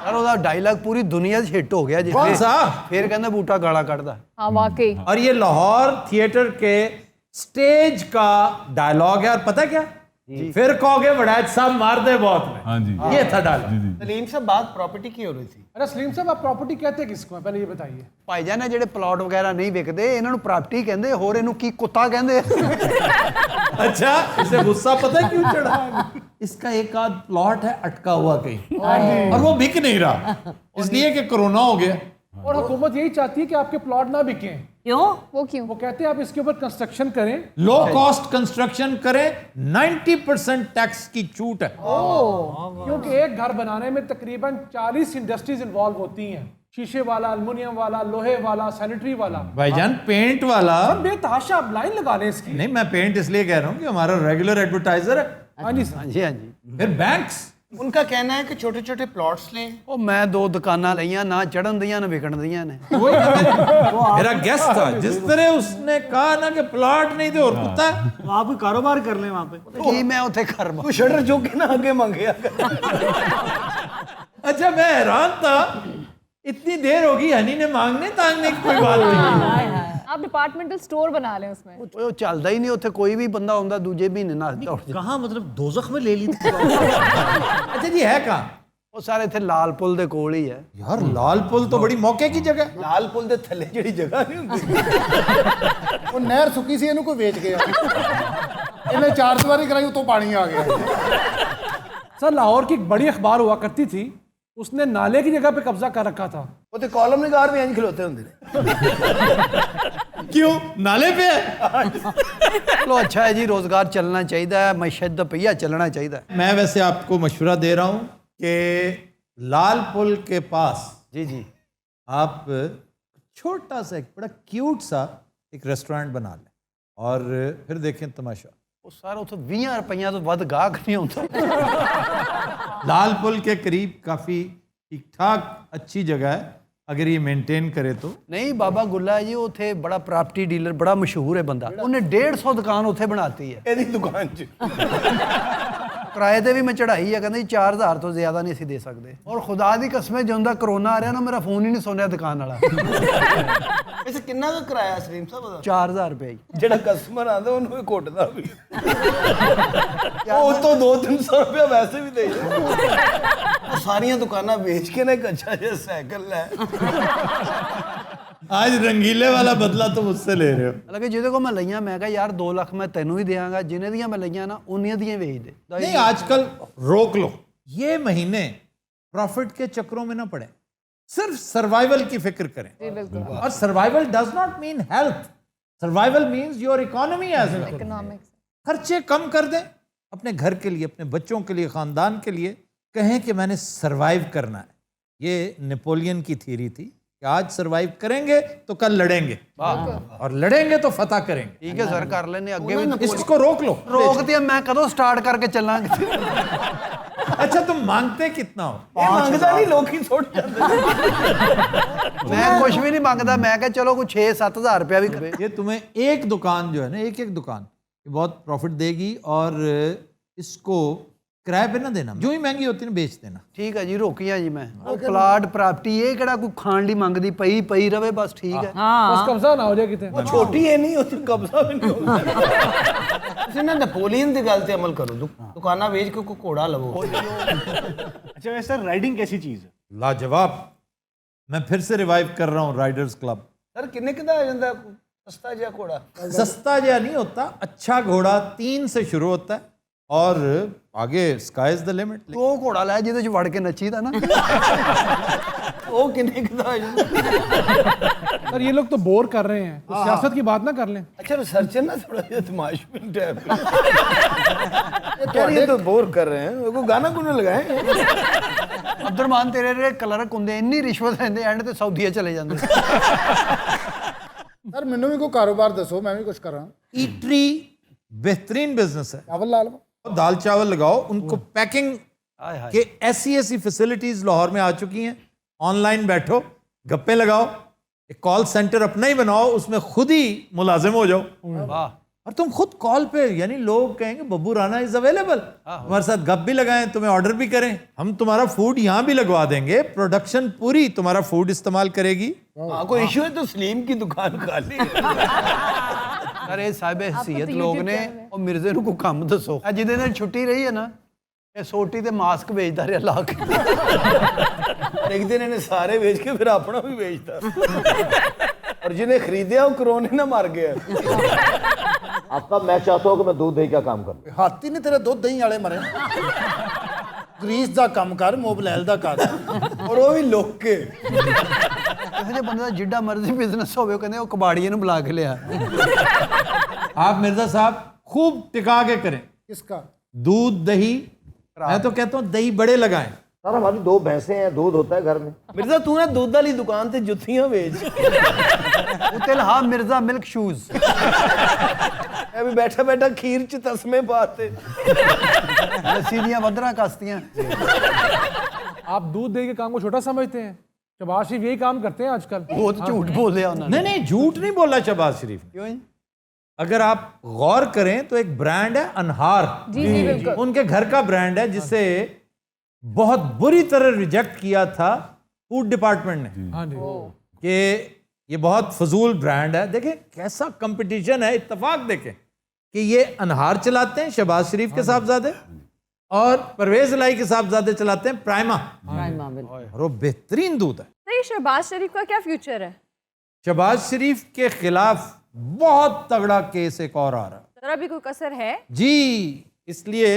और ਉਹਦਾ डायलॉग पूरी दुनिया 'ਚ हिट हो गया कौन सा? फिर कहंदा बूटा गाला ਕੱਢਦਾ हाँ वाकई। और ये लाहौर थिएटर के स्टेज का डायलॉग है और पता क्या फिर कहोगे वड़ैच साहब मार दे बहुत में। हाँ जी ये था डायलॉग। सलीम साहब बात प्रॉपर्टी की हो रही थी अरे सलीम साहब आप प्रॉपर्टी कहते किसको है पहले ये बताइए। ਭਾਈਜਾਨ ਨੇ ਜਿਹੜੇ ਪਲਾਟ ਵਗੈਰਾ ਨਹੀਂ ਵਿਕਦੇ ਇਹਨਾਂ ਨੂੰ ਪ੍ਰਾਪਰਟੀ ਕਹਿੰਦੇ ਹੋਰ ਇਹਨੂੰ ਕੀ ਕੁੱਤਾ ਕਹਿੰਦੇ अच्छा इसे गुस्सा पता है क्यों चढ़ा है? इसका एक आध प्लॉट है अटका हुआ कहीं और वो बिक नहीं रहा इसलिए कि कोरोना हो गया और हुकूमत यही चाहती है कि आपके प्लॉट ना बिकें। क्यों? वो क्यों? वो कहते हैं आप इसके ऊपर कंस्ट्रक्शन करें लो कॉस्ट कंस्ट्रक्शन करें 90% टैक्स की छूट है। क्योंकि एक घर बनाने में तकरीबन 40 इंडस्ट्रीज इन्वॉल्व होती हैं शीशे वाला एल्युमिनियम वाला लोहे वाला सैनिटरी वाला। भाईजान पेंट वाला बेतहाशा आप लाइन लगा लें इसकी। नहीं मैं पेंट इसलिए कह रहा हूँ कि हमारा रेगुलर एडवर्टाइजर है। हाँ जी ਹਾਂਜੀ ਹਾਂਜੀ फिर बैंक्स उनका कहना है कि छोटे छोटे प्लॉट्स लें ਉਹ ਮੈਂ 2 ਦੁਕਾਨਾਂ ਲਈਆਂ ਨਾ ਚੜਨ ਦੀਆਂ ਨਾ ਵਿਕਣ ਦੀਆਂ ਨੇ वही मेरा गेस्ट था जिस तरह उसने कहा ना कि प्लॉट नहीं थे और कुत्ता है। आप कोई कारोबार कर लें वहाँ पे ਕੀ ਮੈਂ ਉੱਥੇ ਕਰਵਾ तू शटर जो के ना आगे मांगे अच्छा मैं हैरान था इतनी देर होगी हनी ने मांगने तांगने की कोई बात नहीं। आप डिपार्टमेंटल स्टोर बना लें उसमें। ਉਹ ਚੱਲਦਾ ਹੀ ਨਹੀਂ ਉੱਥੇ, ਕੋਈ ਵੀ ਬੰਦਾ ਆਉਂਦਾ ਦੂਜੇ ਮਹੀਨੇ ਨਾਲ ਦੌੜ ਜਾਂਦਾ। कहाँ मतलब दोजख में ले ली थी? अच्छा जी है कहाँ? ਉਹ ਸਾਰੇ ਇੱਥੇ ਲਾਲ ਪੁਲ ਦੇ ਕੋਲ ਹੀ ਹੈ। यार लाल पुल तो बड़ी मौके की जगह है। ਲਾਲ ਪੁਲ ਦੇ ਥੱਲੇ ਜਿਹੜੀ ਜਗ੍ਹਾ ਨਹੀਂ ਹੁੰਦੀ ਉਹ ਨਹਿਰ ਸੁੱਕੀ ਸੀ, ਇਹਨੂੰ ਕੋਈ ਵੇਚ ਗਿਆ। ਇਹਨੇ 4 ਦੀਵਾਰੀ ਕਰਾਈ, ਉਤੋਂ ਪਾਣੀ ਆ ਗਿਆ। सर लाहौर की एक बड़ी अखबार हुआ करती थी, उसने नाले की जगह पे कब्जा कर रखा था। ਉੱਥੇ ਕਾਲਮ ਨਿਗਾਰ ਵੀ ਇੰਜ ਖਲੋਤੇ ਹੁੰਦੇ ਨੇ। क्यों? नाले पे है। ਚਲੋ ਅੱਛਾ ਹੈ ਜੀ, ਰੋਜ਼ਗਾਰ ਚੱਲਣਾ ਚਾਹੀਦਾ ਹੈ, ਮਈਸ਼ਤ ਦਾ ਪਹੀਆ ਚੱਲਣਾ ਚਾਹੀਦਾ ਹੈ। मैं वैसे आपको मशवरा दे रहा हूं कि लाल पुल के पास जी जी आप छोटा सा एक बड़ा क्यूट सा एक रेस्टोरेंट बना लें और फिर देखें तमाशा। ਉਹ ਸਾਰਾ ਉੱਥੇ 20 ਰੁਪਈਆਂ ਤੋਂ ਵੱਧ ਗਾਹਕ ਨਹੀਂ ਆਉਂਦਾ। लाल पुल के करीब काफ़ी ठीक ठाक अच्छी जगह है, अगर ये मेंटेन करे तो। ਨਹੀਂ ਬਾਬਾ ਗੁੱਲਾ ਹੈ ਜੀ, ਉੱਥੇ ਬੜਾ ਪ੍ਰਾਪਰਟੀ ਡੀਲਰ, ਬੜਾ ਮਸ਼ਹੂਰ ਹੈ ਬੰਦਾ, ਉਹਨੇ 150 ਦੁਕਾਨ ਉੱਥੇ ਬਣਾਤੀ ਹੈ ਇਹਦੀ ਦੁਕਾਨ 'ਚ ਕਿਰਾਏ ਤੇ ਵੀ ਮੈਂ ਚੜਾਈ ਹੈ, ਕਹਿੰਦੇ 4000 ਤੋਂ ਜ਼ਿਆਦਾ ਨਹੀਂ ਅਸੀਂ ਦੇ ਸਕਦੇ। ਔਰ ਖੁਦਾ ਦੀ ਕਸਮ ਹੈ, ਜਦੋਂ ਦਾ ਕਰੋਨਾ ਆ ਰਿਹਾ ਨਾ, ਮੇਰਾ ਫੋਨ ਹੀ ਨਹੀਂ ਸੁਣਿਆ ਦੁਕਾਨ ਵਾਲਾ। ਵੈਸੇ ਕਿੰਨਾ ਕੁ ਕਿਰਾਇਆ ਸਲੀਮ ਸਾਹਿਬ ਦਾ? 4000 ਰੁਪਏ। ਜਿਹੜਾ ਕਸਟਮਰ ਆਂਦਾ ਉਹਨੂੰ ਵੀ ਘੁੱਟਦਾ ਵੀ ਉਹ ਤੋਂ 200-300 ਰੁਪਏ ਵੈਸੇ ਵੀ ਦੇ ਜਾਂਦਾ। ਉਹ ਸਾਰੀਆਂ ਦੁਕਾਨਾਂ ਵੇਚ ਕੇ ਨਾ ਇੱਕ ਅੱਛਾ ਜਿਹਾ ਸਾਈਕਲ ਲੈ। आज रंगीले वाला बदला तुम मुझसे ले रहे हो। ਹਾਲਾਂਕਿ ਜਿਹਦੇ ਕੋਲ ਮੈਂ ਲਈਆਂ, ਮੈਂ ਕਿਹਾ ਯਾਰ 2 ਲੱਖ ਮੈਂ ਤੈਨੂੰ ਵੀ ਦੇਵਾਂਗਾ, ਜਿੰਨੇ ਦੀਆਂ ਮੈਂ ਲਈਆਂ ਨਾ ਉਨੀਆਂ ਦੀਆਂ ਵੇਚ ਦੇ। नहीं आजकल रोक लो, ये महीने प्रॉफिट के चक्रों में ना पड़े, सिर्फ सर्वाइवल की फिक्र करें। और survival does not mean health, survival means your economy as well. Economics. खर्चे कम कर दें अपने घर के लिए, अपने बच्चों के लिए, खानदान के लिए। कहें कि मैंने सर्वाइव करना है। ये नेपोलियन की थ्योरी थी कि आज सर्वाइव करेंगे तो कल लड़ेंगे, और लड़ेंगे तो फतह करेंगे। ਠੀਕ ਹੈ ਸਰ, ਕਰ ਲੈਨੇ ਅੱਗੇ ਵੀ। इसको रोक लो। ਰੋਕਦੇ ਮੈਂ ਕਦੋਂ ਸਟਾਰਟ ਕਰਕੇ ਚੱਲਾਂਗੇ? अच्छा तुम मांगते कितना हो? ਇਹ ਮੰਗਦਾ ਨਹੀਂ, ਲੋਕੀ ਸੁੱਟ ਜਾਂਦੇ ਨੇ। ਮੈਂ ਕੁਝ ਵੀ ਨਹੀਂ ਮੰਗਦਾ, ਮੈਂ ਕਿਹਾ ਚਲੋ ਕੋਈ 6-7 ਹਜ਼ਾਰ ਰੁਪਇਆ ਵੀ ਕਰੇ। ये तुम्हें एक दुकान जो है ना, एक एक दुकान ये बहुत प्रॉफिट देगी, और इसको किराए पे ना देना, जो ही महंगी होती है ना बेच देना। ਠੀਕ ਹੈ ਜੀ, ਰੋਕੀਆਂ ਜੀ ਮੈਂ। ਉਹ ਪਲਾਟ ਪ੍ਰਾਪਰਟੀ ਇਹ ਕਿਹੜਾ ਕੋਈ ਖਾਣ ਲਈ ਮੰਗਦੀ, ਪਈ ਪਈ ਰਵੇ ਬਸ, ਠੀਕ ਹੈ। बस कब्जा ना हो जाए कितने। ਉਹ ਛੋਟੀ ਇਹ ਨਹੀਂ, ਉਹ 'ਚ ਕਬਜ਼ਾ ਵੀ ਨਹੀਂ ਹੁੰਦਾ। ਤੁਸੀਂ ਨਾ ਨੈਪੋਲੀਅਨ ਦੀ ਗੱਲ ਤੇ ਅਮਲ ਕਰੋ, ਦੁਕਾਨਾਂ ਵੇਚ ਕੇ ਕੋਈ ਘੋੜਾ ਲਵੋ। अच्छा वैसे सर राइडिंग कैसी चीज़ है? लाजवाब। मैं फिर से रिवाइव कर रहा हूँ राइडर्स क्लब। ਸਰ ਕਿੰਨੇ ਕਿਦਾ ਆ ਜਾਂਦਾ ਸਸਤਾ ਜਿਹਾ ਘੋੜਾ? सस्ता जया नहीं होता, अच्छा घोड़ा 3 से शुरू होता है और आगे स्काई इज द लिमिट। ਉਹ ਘੋੜਾ ਲੈ ਜਿਹਦੇ ਚ ਵੜ ਕੇ ਨੱਚੀਦਾ ਨਾ। ਉਹ ਕਿੰਨੇ ਕਿਦਾ ਆ ਜਾਂਦਾ? सर ये लोग तो बोर कर रहे हैं, तो सियासत की बात ना कर लें। अच्छा रिसर्चर ना थोड़ा जिहा तमाशबीन टाइप क्या ये तो बोर कर रहे हैं, वो गाना गुना लगाए। ਅਬਦੁਰਮਾਨ ਤੇਰੇ ਜਿਹੜੇ ਕਲਰਕ ਹੁੰਦੇ ਇੰਨੀ ਰਿਸ਼ਵਤ ਲੈਂਦੇ, ਐਂਡ ਤੇ ਸਾਊਦੀਆ ਚਲੇ ਜਾਂਦੇ। ਸਰ ਮੈਨੂੰ ਵੀ ਕੋਈ ਕਾਰੋਬਾਰ ਦੱਸੋ, ਮੈਂ ਵੀ ਕੁਝ ਕਰਾਂ। ईटरी बेहतरीन बिजनेस है। ਚਾਵਲ ਲਾ ਲਵਾਂ। दाल चावल लगाओ, उनको पैकिंग ਹਾਏ ਹਾਏ। के ऐसी ऐसी फैसिलिटीज लाहौर में आ चुकी हैं। ऑनलाइन बैठो, गप्पे लगाओ, एक कॉल सेंटर अपना ही बनाओ, उसमें खुद ही मुलाजिम हो जाओ, ਵਾਹ। और तुम खुद कॉल पे, यानी लोग कहेंगे बब्बू राना इज अवेलेबल, तुम्हारे साथ गप भी लगाएं, तुम्हें ऑर्डर भी करें, हम तुम्हारा फूड यहाँ भी लगवा देंगे, प्रोडक्शन पूरी तुम्हारा फूड इस्तेमाल करेगी। हाँ कोई इशू है तो सलीम की दुकान खाली है। ਸਰ ਇਹ ਸਾਹਿਬ ਹਸੀਅਤ ਲੋਕ ਨੇ, ਉਹ ਮਿਰਜ਼ੇ ਨੂੰ ਕੋਈ ਕੰਮ ਦੱਸੋ। ਆ ਜਿਹਦੇ ਨਾਲ ਛੁੱਟੀ ਰਹੀ ਹੈ ਨਾ, ਇਹ ਸੋਟੀ ਤੇ ਮਾਸਕ ਵੇਚਦਾ ਰਿਹਾ ਲਾ ਕੇ। एक दिन इन्हें सारे बेच के फिर अपना भी बेचता, और जिन्हें खरीदया वो कोरोना ना मार गया। आपका मैं चाहता हूँ कि मैं दूध दही का काम करूँ। ਹਾਥੀ ਨੇ ਤੇਰੇ ਦੁੱਧ ਦਹੀਂ ਵਾਲੇ ਮਰੇ। ਗਰੀਸ ਦਾ ਕੰਮ ਕਰ, ਮੋਬਲੈਲ ਦਾ ਕਰ। और वो भी लोग के ਕਿਸੇ ਜਿਹੇ ਬੰਦੇ ਦਾ ਜਿੱਡਾ ਮਰਜ਼ੀ ਬਿਜ਼ਨਸ ਹੋਵੇ, ਉਹ ਕਹਿੰਦੇ ਉਹ ਕਬਾੜੀਏ ਨੂੰ ਬੁਲਾ ਕੇ ਲਿਆ। आप मिर्जा साहब खूब टिका के करें किसका? दूध दही। मैं तो कहता हूँ दही बड़े लगाएं। सर हमारी 2 भैंसें हैं, दूध होता है घर में। मिर्जा तू ना दूध वाली दुकान से जुत्तियां बेच। ਉਤੇ ਲਹਾ ਮਿਰਜ਼ਾ ਮਿਲਕ ਸ਼ੂਜ਼। अभी बैठा बैठा खीर च तस्मे पाते। ਲੱਸੀ ਦੀਆਂ ਵਧਰਾਂ ਕਸਤੀਆਂ। आप दूध दे के काम को छोटा समझते हैं, शहबाज शरीफ यही काम करते हैं आजकल। ਬਹੁਤ ਝੂਠ ਬੋਲਿਆ ਉਹਨਾਂ ਨੇ। नहीं नहीं, झूठ नहीं बोला शहबाज शरीफ। ਕਿਉਂ ਜੀ? अगर आप गौर करें तो एक ब्रांड है अनहार, जी जी बिल्कुल। उनके घर का ब्रांड है, जिसे बहुत बुरी तरह रिजेक्ट किया था फूड डिपार्टमेंट ने हाँ जी। कि ये बहुत फजूल ब्रांड है। देखें कैसा कंपटीशन है, इत्तेफाक देखें कि ये अनहार चलाते हैं शहबाज शरीफ के साहबजादे और परवेज इलाही के साहबजादे चलाते हैं प्राइमा, और वो बेहतरीन दूध है। तो ये शहबाज शरीफ का क्या फ्यूचर है? शहबाज शरीफ के खिलाफ बहुत तगड़ा केस एक और आ रहा है जरा भी कोई कसर है? जी, इसलिए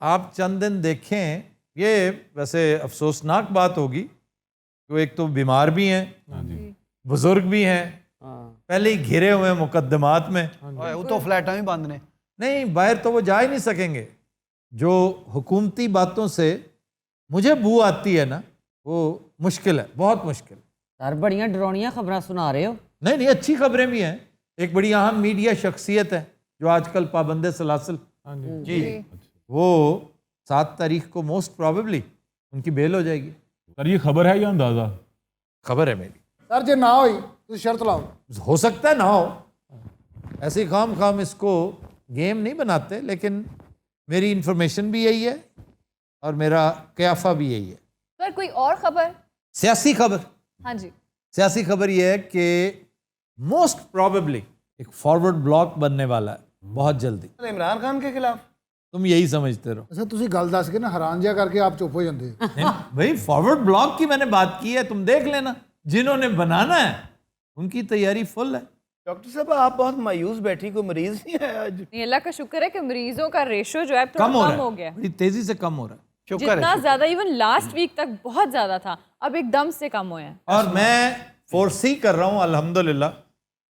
आप चंद दिन देखें। ये वैसे अफसोसनाक बात होगी कि वो एक तो बीमार भी हैं, बुजुर्ग भी हैं, पहले ही घिरे हुए हैं मुकदमात में। वो तो फ्लैटा भी बंद ने। नहीं, बाहर तो वो जा ही नहीं सकेंगे। जो हुकूमती बातों से मुझे बू आती है ना, वो मुश्किल है, बहुत मुश्किल। सर बड़ियां डरावनियां खबरें सुना रहे हो। नहीं नहीं, अच्छी खबरें भी हैं। एक बड़ी अहम मीडिया शख्सियत है जो आजकल पाबंदे सलासिल जी, वो 7 तारीख को मोस्ट प्रॉबेबली उनकी बेल हो जाएगी। सर ये खबर है या अंदाजा? खबर है मेरी। सर जे ना होई तो शर्त लाओ। हो सकता है ना हो, ऐसे खाम इसको गेम नहीं बनाते, लेकिन मेरी इंफॉर्मेशन भी यही है और मेरा कयाफा भी यही है। सर कोई और खबर? सियासी खबर। हाँ जी, सियासी खबर यह है कि मोस्ट प्रॉबेबली एक फॉरवर्ड ब्लॉक बनने वाला है बहुत जल्दी इमरान खान के खिलाफ। तुम यही समझते रहो। अच्छा तुसी गल दस के ना हैरान जिहा करके आप चुप हो जाते हो। भाई फॉरवर्ड ब्लॉक की मैंने बात की है, तुम देख लेना। जिन्होंने बनाना है उनकी तैयारी फुल है। डॉक्टर साहब आप बहुत मायूस बैठी, कोई मरीज नहीं है आज? नहीं, अल्लाह का शुक्र है कि मरीजों का रेशो जो है थोड़ा कम हो कम रहा हो है, गया। बड़ी तेजी से कम हो रहा है। जितना ज्यादा इवन लास्ट वीक तक बहुत ज्यादा था, अब एकदम से कम हुआ है। और मैं फोर्सी कर रहा हूँ अल्हम्दुलिल्लाह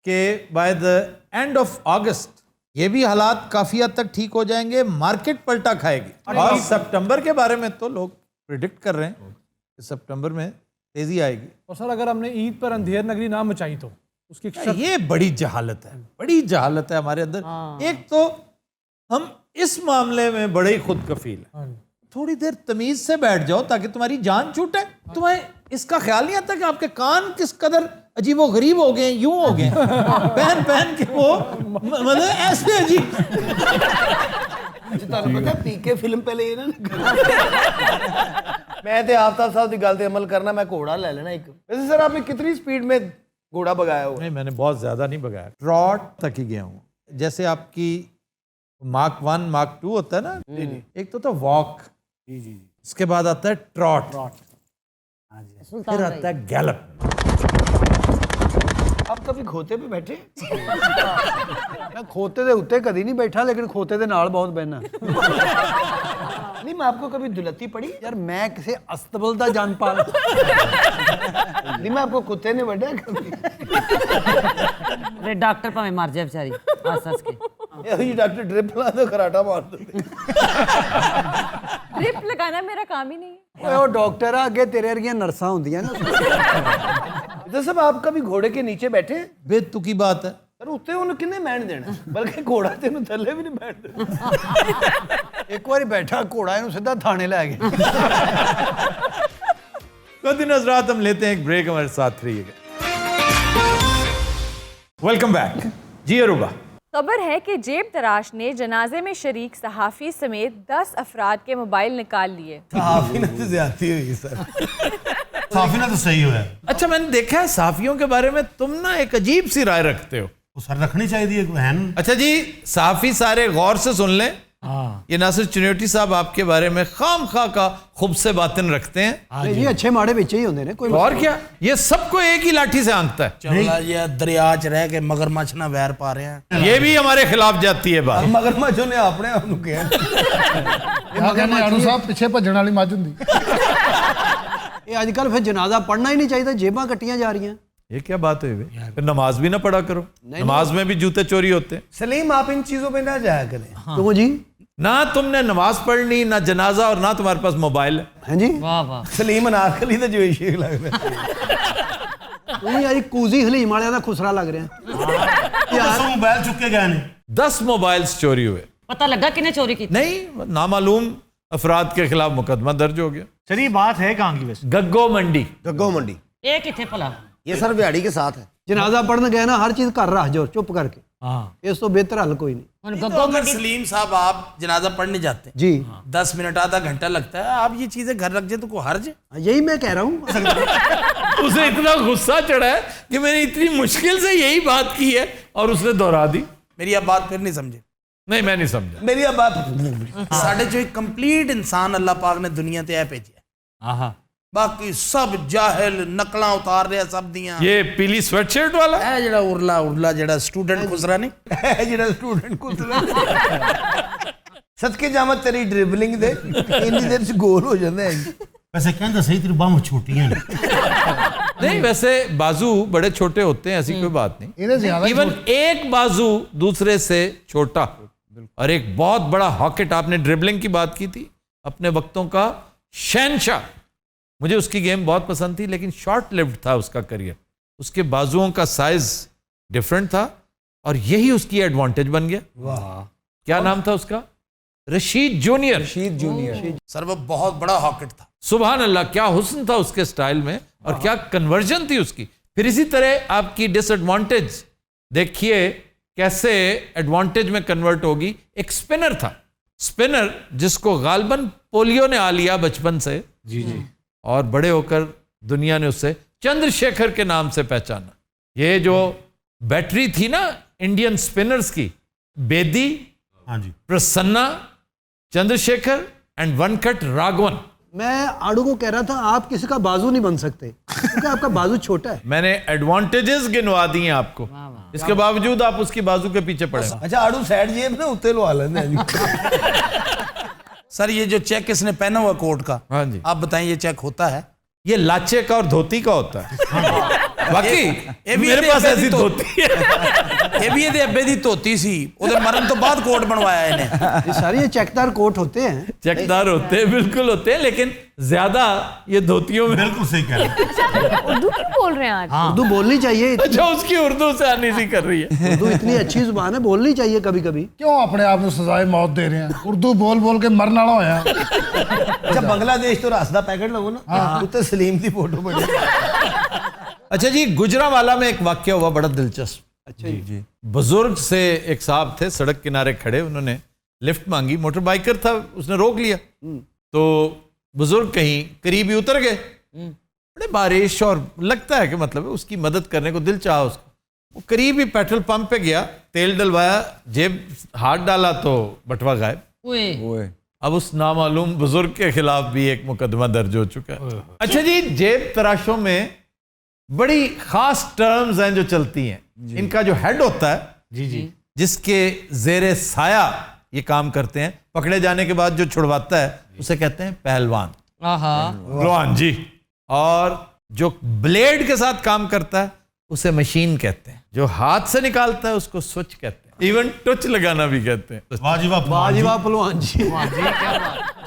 कि बाय द एंड ऑफ अगस्त ये भी हालात काफी हद तक ठीक हो जाएंगे, मार्केट पलटा खाएगी। और सितंबर के बारे में तो लोग प्रिडिक्ट कर रहे हैं कि सितंबर में तेजी आएगी। और सर अगर हमने ईद पर अंधेर नगरी ना मचाई तो उसकी ये बड़ी जहालत है, बड़ी जहालत है हमारे अंदर। एक तो हम इस मामले में बड़े ही खुद कफील हैं। थोड़ी देर तमीज से बैठ जाओ ताकि तुम्हारी जान छूटे। तुम्हें इसका ख्याल नहीं आता कि आपके कान किस कदर अजीब व गरीब हो गए, यूं हो गए पहन पहन के वो मतलब ऐसे अजीब। पता पीके फिल्म पहले ये ना मैं तो आफ्ताब साहब की गल ते अमल करना, मैं घोड़ा ले लेना एक। वैसे सर आपने कितनी स्पीड में घोड़ा भगाया हुआ? नहीं, मैंने बहुत ज्यादा नहीं भगाया, ट्रॉट तक ही गया हूँ। जैसे आपकी मार्क 1 मार्क 2 होता है ना, एक तो वॉक, उसके बाद आता है ट्रॉट, फिर आता है गैलप। आप कभी खोते पे बैठे? मैं खोते दे उत्ते कदी नहीं बैठा, लेकिन खोते दे नाल बहुत बहना। नहीं, मैं आपको कभी दुलत्ती पड़ी? यार मैं किसी अस्तबल दा जान पाल। नहीं, मैं आपको कुत्ते ने बढ़ा कभी। अरे डॉक्टर भाਵੇਂ मर जाए बेचारी हंस के। ये डॉक्टर ड्रिप ला दो, कराटा मार दो। ड्रिप लगाना मेरा काम ही नहीं है। वो डॉक्टर आ अगे तेरे वर्गियां नर्सा होंदियां ना। तो सब आप कभी घोड़े के नीचे बैठे? बेतुकी बात है। पर उत्ते उन्हें किन्ने बैठ देना, बल्कि घोड़ा तेन थले भी नहीं बैठ देना। एक बार बैठा घोड़ा इन्हू सीधा थाने ले गया। दिन हजरात हम लेते हैं एक ब्रेक, हमारे साथ रहिएगा। वेलकम बैक जी। अरूबा, खबर है कि जेब तराश ने जनाजे में शरीक सहाफ़ी समेत 10 अफराद के मोबाइल निकाल लिए। सहाफ़ी ने तो ज्यादती हुई सर। सहाफ़ी ने तो सही हुआ। अच्छा, मैंने देखा है सहाफियों के बारे में तुम ना एक अजीब सी राय रखते हो। तो सर रखनी चाहिए है ना। अच्छा जी, सहाफी सारे गौर से सुन लें। ये नासिर चुनियोटी साहब आपके बारे में खामखा का खूब से बातें रखते हैं। ये अच्छे माड़े बिच ही होंगे ने, कोई और क्या, ये सबको एक ही लाठी से आंकता है। चौला ये दरिया च रह के मगरमच्छ ना वैर पा रहे हैं। ये भी हमारे खिलाफ जाती है बात। मगरमच्छों ने अपने आप को किया। आड़ू साहब पीछे भजन वाली मੱਝ ਹੁੰਦੀ। ये आजकल फिर जनाजा पढ़ना ही नहीं चाहिए, जेबां कट्टियां जा रही हैं। ये क्या बात है? फिर नमाज भी ना पढ़ा करो, नमाज में भी जूते चोरी होते हैं। सलीम आप इन चीजों पे ना जाया करें। क्यों जी? ना तुमने नमाज पढ़नी, ना जनाजा, और ना तुम्हारे पास मोबाइल है। हैं जी? वाह वाह। सलीम अनारकली तो जो शेख लग रहा है। नहीं यार कूजी हलीम वाले का खुसरा लग रहा है। यार मोबाइल चुके गए ने। 10 मोबाइल चोरी हुए। पता लगा किने चोरी की? नहीं, नामालूम अफराद के खिलाफ मुकदमा दर्ज हो गया। चलिए बात है कहाँ की वैसे? गग्गो मंडी। गग्गो मंडी ये किथे भला? ये सर बिहाड़ी के साथ है ਜਨਾਜ਼ਾ ਪੜਨ ਗਏ ਨਾ ਹਰ ਚੀਜ਼ ਘਰ ਰੱਖ ਜਾਓ ਚੁੱਪ ਕਰਕੇ हाँ ਇਸ ਤੋਂ ਬਿਹਤਰ ਹੱਲ ਕੋਈ ਨਹੀਂ तो अगर सलीम साहब आप जनाजा पढ़ने जाते हैं जी 10 मिनट आधा घंटा लगता है, आप ये चीजें घर रख जाए तो कोई हर्ज है? यही मैं कह रहा हूँ उसे इतना गुस्सा चढ़ा है कि मैंने इतनी मुश्किल से यही बात की है और उसने दोहरा दी। मेरी आप बात फिर नहीं समझे। नहीं मैं नहीं समझा। मेरी अब बात साढ़े जो एक कंप्लीट इंसान अल्लाह पाक ने दुनिया ते ऐ भेजा, हाँ बाकी सब जाहिल नकलां उतार रहे सब दियां। ये पीली स्वेटशर्ट वाला है जेड़ा उरला उरला जेड़ा स्टूडेंट खुसरा नहीं है जेड़ा स्टूडेंट खुसरा सदके जामत तेरी ड्रिबलिंग दे इन्नी देर च गोल हो जांदा है। वैसे कहंदा सही तेरी बाहों छोटियां ने। नहीं वैसे बाजू बड़े छोटे होते हैं, ऐसी कोई बात नहीं। इवन एक बाजू दूसरे से छोटा और एक बहुत बड़ा हॉकेट। आपने ड्रिबलिंग की बात की थी, अपने वक्तों का शहनशाह। मुझे उसकी गेम बहुत पसंद थी लेकिन शॉर्ट लिव्ड था उसका करियर। उसके बाजुओं का साइज डिफरेंट था और यही उसकी एडवांटेज बन गया। वाह क्या नाम था उसका? रशीद जूनियर। सर वो बहुत बड़ा हॉकेट था। सुभान अल्लाह, क्या हुस्न था उसके स्टाइल में और क्या कन्वर्जन थी उसकी। फिर इसी तरह आपकी डिसएडवांटेज देखिए कैसे एडवांटेज में कन्वर्ट होगी। एक स्पिनर था, स्पिनर जिसको गालबन पोलियो ने आ लिया बचपन से जी जी, और बड़े होकर दुनिया ने उससे चंद्रशेखर के नाम से पहचाना। ये जो बैटरी थी ना इंडियन स्पिनर्स की, बेदी, हाँ जी, प्रसन्ना, चंद्रशेखर एंड वनकट राघवन। मैं आड़ू को कह रहा था आप किसी का बाजू नहीं बन सकते क्योंकि आपका बाजू छोटा है। मैंने एडवांटेजेस गिनवा दिए हैं आपको, इसके बावजूद आप उसकी बाजू के पीछे पड़े। अच्छा आड़ू साइड जेब में उत्ते लवा लेंदे सर ये जो चेक इसने पहना हुआ कोट का, हाँ जी, आप बताएं ये चेक होता है? ये लाचे का और धोती का होता है। बाकी मेरे पास ऐसी धोती है। ये भी ये अब्बे दी धोती सी, उधर मरन तो बाद कोट बनवाया इन्हें। ये सारे ये चेकदार कोट होते हैं। चेकदार होते हैं, बिल्कुल होते हैं, लेकिन ज्यादा ये धोतियों में। बिल्कुल सही कह रहे हैं। उर्दू क्यों बोल रहे हैं आज? उर्दू बोलनी चाहिए। अच्छा उसकी उर्दू से आनी सी कर रही है। उर्दू इतनी अच्छी जुबान है, बोलनी चाहिए कभी कभी। क्यों अपने आप को सजाए मौत दे रहे हैं? उर्दू बोल बोल के मरना होया। अच्छा बांग्लादेश तो रस दा पैकेट लगो ना, उत्ते सलीम दी फोटो बनी। अच्छा जी, गुजरांवाला में एक वाक्य हुआ बड़ा दिलचस्प। अच्छा जी, बुजुर्ग से एक साहब थे सड़क किनारे खड़े, उन्होंने लिफ्ट मांगी, मोटर बाइकर था, उसने रोक लिया। तो बुजुर्ग कहीं करीब ही उतर गए। बड़े बारिश और लगता है कि मतलब उसकी मदद करने को दिल चाहा उसको। वो करीब ही पेट्रोल पंप पे गया, तेल डलवाया, जेब हाथ डाला तो बटवा गायब। अब उस नामालूम बुजुर्ग के खिलाफ भी एक मुकदमा दर्ज हो चुका है। अच्छा जी, जेब तराशों में बड़ी खास टर्म्स हैं जो चलती हैं। इनका जो हेड होता है जी जी, जिसके जेरे साया ये काम करते हैं, पकड़े जाने के बाद जो छुड़वाता है उसे कहते हैं पहलवान। पहलवान जी। और जो ब्लेड के साथ काम करता है उसे मशीन कहते हैं। जो हाथ से निकालता है उसको स्विच कहते हैं। इवन टच लगाना भी कहते हैं। वाजिबा वाजिबा पहलवान जी।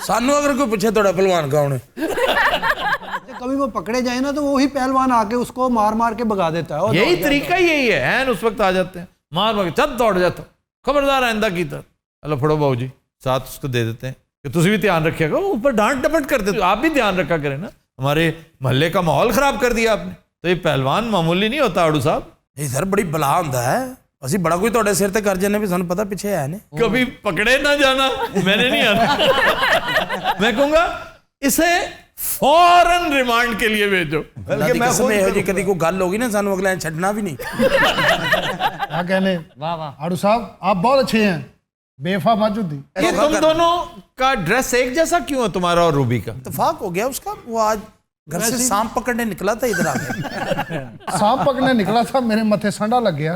सानू अगर कोई पूछे थोड़ा पहलवान कौन है, कभी वो पकड़े जाए ना तो वही पहलवान आके उसको मार मार के भगा देता है। और यही तरीका यही है। एन उस वक्त आ जाते हैं, मार मार के चल दौड़ जाता, खबरदार आइंदा की तरह। अल्लाह फड़ो बाबू जी, साथ उसको दे देते हैं कि तुझे भी ध्यान रखिएगा। ऊपर डांट डपट करते, तो आप भी ध्यान रखा करें ना, हमारे मोहल्ले का माहौल खराब कर दिया आपने। तो ये पहलवान मामूली नहीं होता आड़ू साहब। ये सर बड़ी बला होंदा है। ਅਸੀਂ बड़ा कोई ਤੁਹਾਡੇ सिर ते कर जाने भी ਸਾਨੂੰ पता पिछे है ने। कभी पकड़े ना जाना, मैंने नहीं आना। मैं कहूंगा इसे फौरन रिमांड के लिए भेजो। बल्कि मैं खुद ਇਹੋ ਜੀ कभी कोई गल होगी ना ਸਾਨੂੰ अगले छड़ना भी नहीं। क्या कहने, वाह वाह, आड़ू साहब आप बहुत अच्छे हैं, बेवफा मौजूद। ये तुम दोनों का ड्रेस एक जैसा क्यों है, तुम्हारा और रूबी का? इत्तेफाक हो गया उसका, वो आज घर से सांप पकड़ने निकला था, इधर आ गया। सांप पकड़ने निकला था, मेरे मथे संडा लग गया।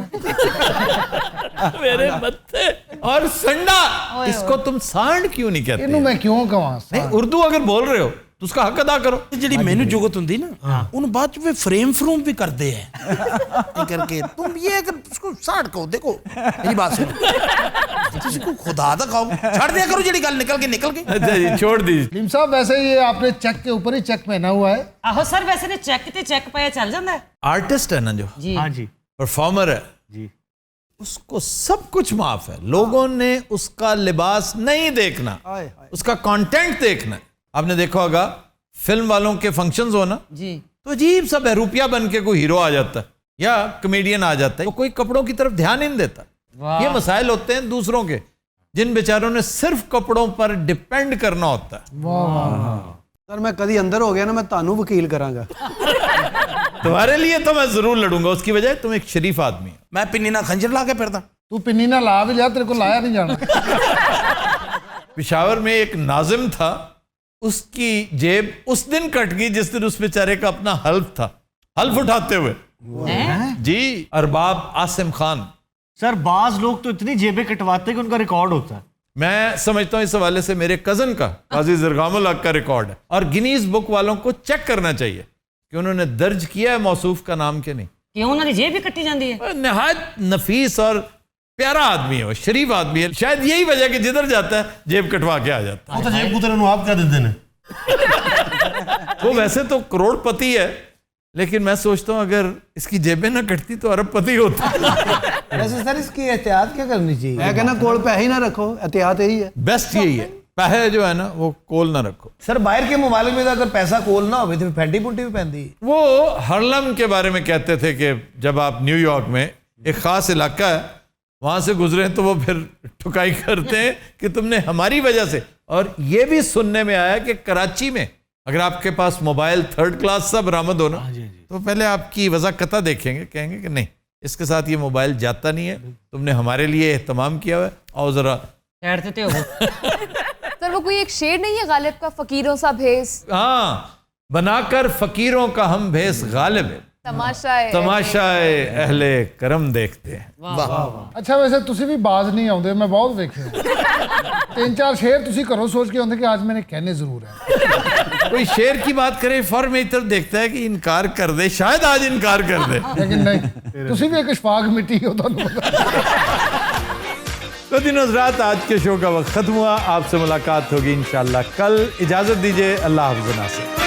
मेरे मत्थे और संडा, इसको तुम सांड क्यों नहीं कहते? इन्हों मैं क्यों कहां? नहीं, उर्दू अगर बोल रहे हो तो उसका हक अदा करो। ਜਿਹੜੀ ਮੈਨੂੰ जुगत होंदी ना उन बाद च वे फ्रेम फ्रूम भी करते हैं करके। तुम ये अगर उसको साड़ को देखो, मेरी बात सुनो, इसको खुदा दा खाओ, छाड़ दिया करो जेडी गल निकल गई। अच्छा जी, छोड़ दीजिए। सलीम साहब वैसे ये आपने चेक के ऊपर ही चेक पहना हुआ है। आहो सर, वैसे ने चेक ते चेक पाया चल जाता है। आर्टिस्ट है ना जो, जी हाँ जी परफॉर्मर है जी, उसको सब कुछ माफ है। लोगों ने उसका लिबास नहीं देखना, उसका कंटेंट देखना है। आपने देखा होगा फिल्म वालों के फंक्शंस हो ना, जी, तो अजीब सा बहरूपिया बन के कोई हीरो आ जाता है, या कॉमेडियन आ जाता है तो कोई कपड़ों की तरफ ध्यान ही नहीं देता। ये मसाइल होते हैं दूसरों के, जिन बेचारों ने सिर्फ कपड़ों पर डिपेंड करना होता है। सर मैं कभी अंदर हो गया ना, मैं तानू वकील करांगा। तुम्हारे लिए तो मैं जरूर लड़ूंगा, उसकी वजह तुम एक शरीफ आदमी हो। मैं पिन्नी ना खंजर ला के फिरदा। तू पिन्नी ना ला भी लिया, तेरे को लाया नहीं जाना। पिशावर में एक नाजिम था, उसकी जेब उस दिन कट गई जिस दिन उस बेचारे का अपना हल्फ था, हल्फ उठाते हुए। जी, अरबाब आसिम खान। सर बाज लोग तो इतनी जेबें कटवाते हैं कि उनका रिकॉर्ड होता है। मैं समझता हूं इस हवाले से मेरे कजन का काजी ज़रगामुल हक का रिकॉर्ड है, और गिनीज बुक वालों को चेक करना चाहिए कि उन्होंने दर्ज किया है मौसूफ का नाम के नहीं। क्यों उन्होंने जेब भी कट्टी जाती है? नहायत नफीस और प्यारा आदमी है, वो शरीफ आदमी है। शायद यही वजह कि जिधर जाता है जेब कटवा के आ जाता है। वो तो जेब कुतरे नु आप क्या देते हैं? वो वैसे तो करोड़पति है, लेकिन मैं सोचता हूं अगर इसकी जेबें ना कटती तो अरबपति होता। वैसे सर इसकी एहतियात क्या करनी चाहिए? मैं कहना कोल पैसे ही ना रखो, एहतियात यही है। बेस्ट यही है, पैसे जो है ना वो कोल ना रखो। सर बाहर के मुमालिक में अगर पैसा कोल ना हो तो फैंटी पुंटी भी पहनती। वो हरलम के बारे में कहते थे कि जब आप न्यूयॉर्क में एक खास इलाका है वहां से गुजरे तो वो फिर ठुकाई करते हैं कि तुमने हमारी वजह से। और ये भी सुनने में आया कि कराची में अगर आपके पास मोबाइल 3rd क्लास सा बरामद हो ना तो पहले आपकी वज़ाकता देखेंगे, कहेंगे कि नहीं इसके साथ ये मोबाइल जाता नहीं है, तुमने हमारे लिए एहतमाम किया हुआ है, और जरा ठहरते हो। सर वो कोई एक शेर नहीं है गालिब का, फकीरों सा भेस? हाँ, बनाकर फकीरों का हम भेस गालिब है, तमाशाए अहले करम देखते हैं। अच्छा वैसे तुसी भी बाज नहीं आउंदे, मैं बहुत वेखे 3-4 शेर तुसी घरों सोच के आउंदे कि आज मैंने कहने जरूर है। कोई शेर की बात करे फौरन में इधर देखता है कि इनकार कर दे, शायद आज इनकार कर दे, लेकिन नहीं, तुसी भी एक इशफाक मिट्टी हो। तो दिन रात आज के शो का वक्त खत्म हुआ। आपसे मुलाकात होगी इंशाल्लाह कल। इजाजत दीजिए, अल्लाह हाफ़िज़।